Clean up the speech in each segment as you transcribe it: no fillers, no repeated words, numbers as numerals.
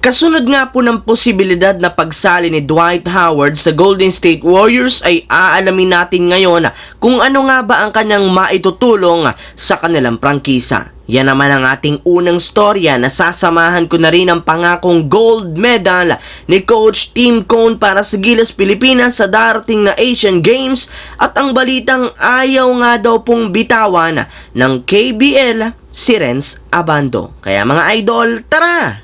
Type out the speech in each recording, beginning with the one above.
Kasunod nga po ng posibilidad na pagsali ni Dwight Howard sa Golden State Warriors ay aalamin natin ngayon kung ano nga ba ang kanyang maitutulong sa kanilang prangkisa. Yan naman ang ating unang storya na sasamahan ko na rin ang pangakong gold medal ni Coach Tim Cone para sa Gilas Pilipinas sa darating na Asian Games at ang balitang ayaw nga daw pong bitawan ng KBL si Renz Abando. Kaya mga idol, tara!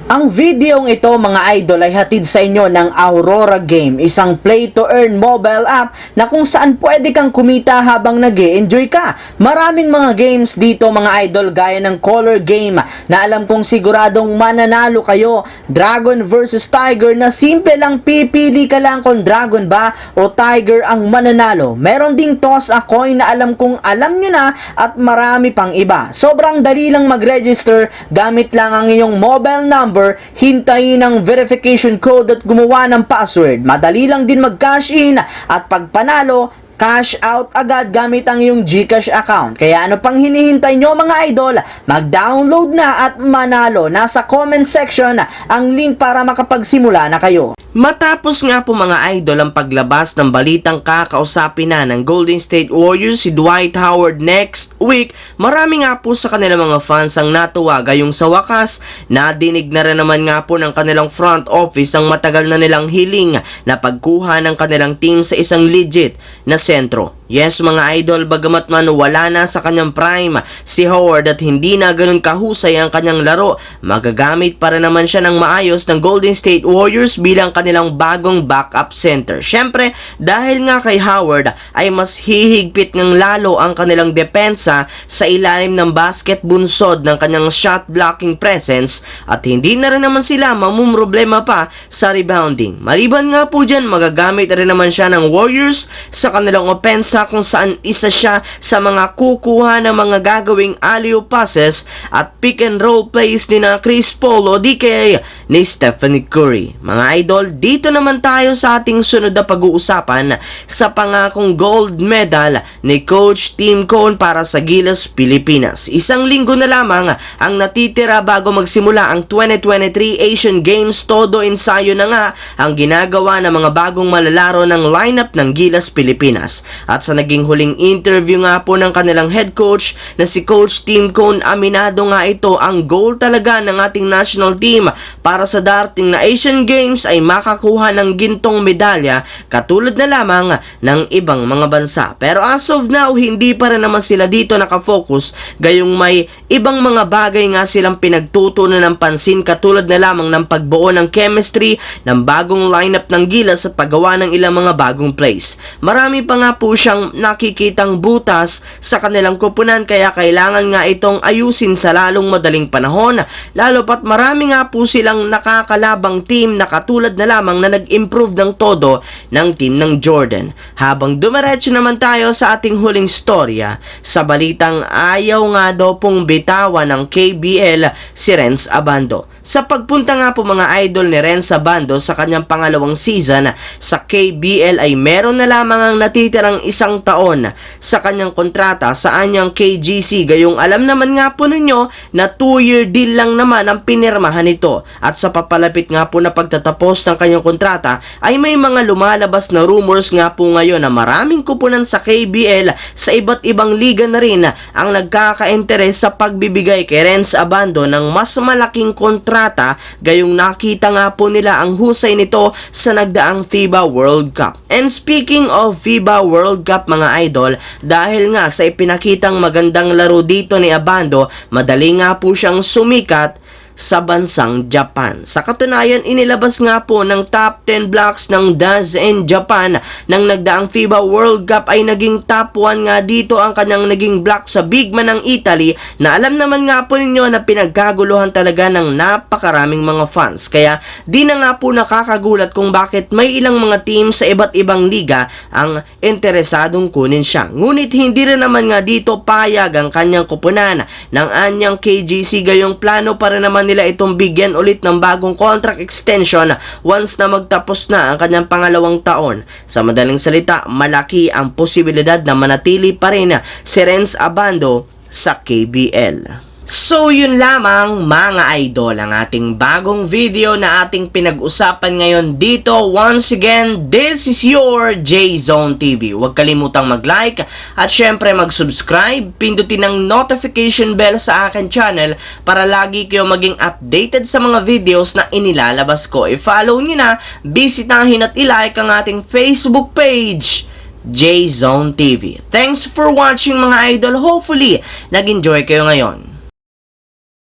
Ang videong ito mga idol ay hatid sa inyo ng Aurora Game, isang play-to-earn mobile app na kung saan pwede kang kumita habang nag-e-enjoy ka. Maraming mga games dito mga idol gaya ng Color Game na alam kong siguradong mananalo kayo. Dragon versus Tiger na simple lang pipili ka lang kung Dragon ba o Tiger ang mananalo. Meron ding Toss a Coin na alam kong alam nyo na at marami pang iba. Sobrang dali lang mag-register gamit lang ang iyong mobile number, hintayin ang verification code at gumawa ng password. Madali lang din mag-cash in at pag panalo, cash out agad gamit ang iyong GCash account. Kaya ano pang hinihintay nyo mga idol? Mag-download na at manalo. Nasa comment section ang link para makapagsimula na kayo. Matapos nga po mga idol ang paglabas ng balitang kakausapin na ng Golden State Warriors si Dwight Howard next week, marami nga po sa kanilang mga fans ang natuwa gayong sa wakas, nadinig na rin naman nga po ng kanilang front office ang matagal na nilang hiling na pagkuha ng kanilang team sa isang legit na sentro. Yes mga idol, bagamat man wala na sa kanyang prime si Howard at hindi na ganun kahusay ang kanyang laro, magagamit para naman siya ng maayos ng Golden State Warriors bilang kanilang bagong backup center. Syempre, dahil nga kay Howard ay mas hihigpit ng lalo ang kanilang depensa sa ilalim ng basket bunsod ng kanyang shot blocking presence at hindi na rin naman sila mamumroblema pa sa rebounding. Maliban nga po dyan, magagamit na rin naman siya ng Warriors sa kanilang opensa kung saan isa siya sa mga kukuha ng mga gagawing alley-oop passes at pick and roll plays ni na Chris Paul o di kaya ni Stephen Curry. Mga idol, dito naman tayo sa ating sunod na pag-uusapan sa pangakong gold medal ni Coach Tim Cone para sa Gilas Pilipinas. Isang linggo na lamang ang natitira bago magsimula ang 2023 Asian Games. Todo ensayo na nga ang ginagawa ng mga bagong malalaro ng lineup ng Gilas Pilipinas. At sa naging huling interview nga po ng kanilang head coach na si Coach Tim Cone, aminado nga ito ang goal talaga ng ating national team para sa darating na Asian Games ay makakuha ng gintong medalya katulad na lamang ng ibang mga bansa. Pero as of now, hindi pa rin naman sila dito nakafocus gayong may ibang mga bagay nga silang pinagtutunan ng pansin katulad na lamang ng pagbuo ng chemistry ng bagong lineup ng Gilas at paggawa ng ilang mga bagong plays. Marami pa nga po siyang nakikitang butas sa kanilang koponan kaya kailangan nga itong ayusin sa lalong madaling panahon, lalo pat marami nga po silang nakakalabang team na katulad na lamang na nag-improve ng todo ng team ng Jordan. Habang dumiretso naman tayo sa ating huling storya sa balitang ayaw nga daw pong bitawan ng KBL si Renz Abando. Sa pagpunta nga po mga idol ni Renz Abando sa kanyang pangalawang season sa KBL ay meron na lamang ang natitirang isang taon sa kanyang kontrata sa anyang KGC. Gayong alam naman nga po ninyo na 2-year deal lang naman ang pinirmahan nito. At sa papalapit nga po na pagtatapos ng kanyang kontrata ay may mga lumalabas na rumors nga po ngayon na maraming kupunan sa KBL sa iba't ibang liga na rin ang nagkaka-interes sa pagbibigay kay Renz Abando ng mas malaking kontrata, gayong nakita nga po nila ang husay nito sa nagdaang FIBA World Cup. And speaking of FIBA World Cup mga idol, dahil nga sa ipinakitang magandang laro dito ni Abando, madali nga po siyang sumikat sa bansang Japan. Sa katunayan, inilabas nga po ng top 10 blocks ng DAZN Japan nang nagdaang FIBA World Cup ay naging top 1 nga dito ang kanyang naging block sa big man ng Italy na alam naman nga po ninyo na pinagkaguluhan talaga ng napakaraming mga fans. Kaya di na nga po nakakagulat kung bakit may ilang mga team sa iba't ibang liga ang interesadong kunin siya. Ngunit hindi rin naman nga dito payag ang kanyang kupunan ng anyang KGC, gayong plano para naman nila itong bigyan ulit ng bagong contract extension once na magtapos na ang kanyang pangalawang taon. Sa madaling salita, malaki ang posibilidad na manatili pa rin si Renz Abando sa KBL. So yun lamang mga idol ang ating bagong video na ating pinag-usapan ngayon dito. Once again, this is your J-Zone TV. Huwag kalimutang mag-like at syempre mag-subscribe. Pindutin ang notification bell sa akin channel para lagi kayo maging updated sa mga videos na inilalabas ko. I-follow nyo na, bisitahin at i-like ang ating Facebook page, J-Zone TV. Thanks for watching mga idol. Hopefully, nag-enjoy kayo ngayon.